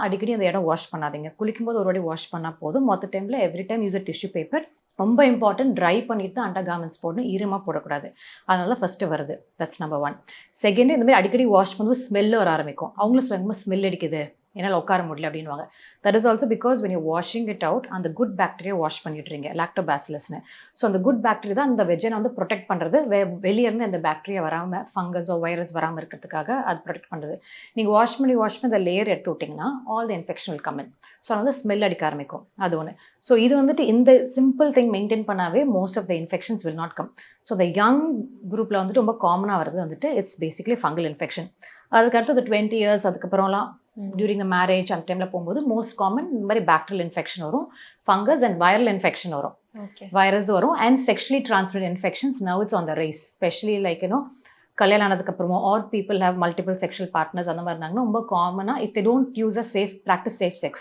அடிக்கடி அந்த இடம் வாஷ் பண்ணாதீங்க. குளிக்கும்போது ஒரு வாட்டி வாஷ் பண்ணால் போதும். மொத்த டைமில் எவ்ரி டைம் யூஸ் அ டிஷ்யூ பேப்பர். ரொம்ப இம்பார்ட்டன்ட், ட்ரை பண்ணிட்டு தான் அண்டர் கார்மெண்ட்ஸ் போடணும், ஈரமாக போடக்கூடாது. அதனால தான் ஃபஸ்ட்டு வருது. That's number 1. செகண்டு, இந்த மாதிரி அடிக்கடி வாஷ் பண்ணும்போது ஸ்மெல்லு வர ஆரம்பிக்கும். அவங்களும் சொல்லுவாங்க ஸ்மெல் அடிக்குது, என்னால் உட்கார முடியல அப்படின்வாங்க. That is also because when you're washing it out, அந்த குட் பாக்டீரியா வாஷ் பண்ணிடுறீங்க, லாக்டோபாசிலஸ்னு. ஸோ அந்த குட் பாக்டீரியா தான் அந்த வெஜ்ஜனை வந்து ப்ரொடெக்ட் பண்ணுறது. வெளியே இருந்து அந்த பாக்டீரியா வராமல், ஃபங்கஸோ வைரஸ் வராமல் இருக்கிறதுக்காக அது ப்ரொடெக்ட் பண்ணுறது. நீங்கள் வாஷ் பண்ணி அந்த லேயர் எடுத்து விட்டிங்கன்னா all the infection will come in. So வந்து ஸ்மெல் அடிக்க ஆரம்பிக்கும். அது ஒன்று. ஸோ இது வந்துட்டு இந்த சிம்பிள் திங் மெயின்டைன் பண்ணாவே most of the infections will not come. So இந்த யங் குரூப்பில் வந்துட்டு ரொம்ப காமனாக வருது வந்துட்டு இட்ஸ் பேசிக்லி ஃபங்கல் இன்ஃபெக்ஷன். அதுக்கடுத்து 20 இயர்ஸ் அதுக்கப்புறம்லாம் டியூரிங் த மேரேஜ் அந்த டைமில் போகும்போது மோஸ்ட் காமன் இந்த மாதிரி பாக்டீரியல் இன்ஃபெக்ஷன் வரும், ஃபங்கஸ் அண்ட் வைரல் இன்ஃபெக்ஷன் வரும், வைரஸ் வரும், and sexually transmitted infections now it's on the rise. Especially like கல்யாணம் ஆனதுக்கப்புறமோ or people have multiple sexual partners அந்த மாதிரி இருந்தாங்கன்னா ரொம்ப காமனாக if they don't use a practise safe sex,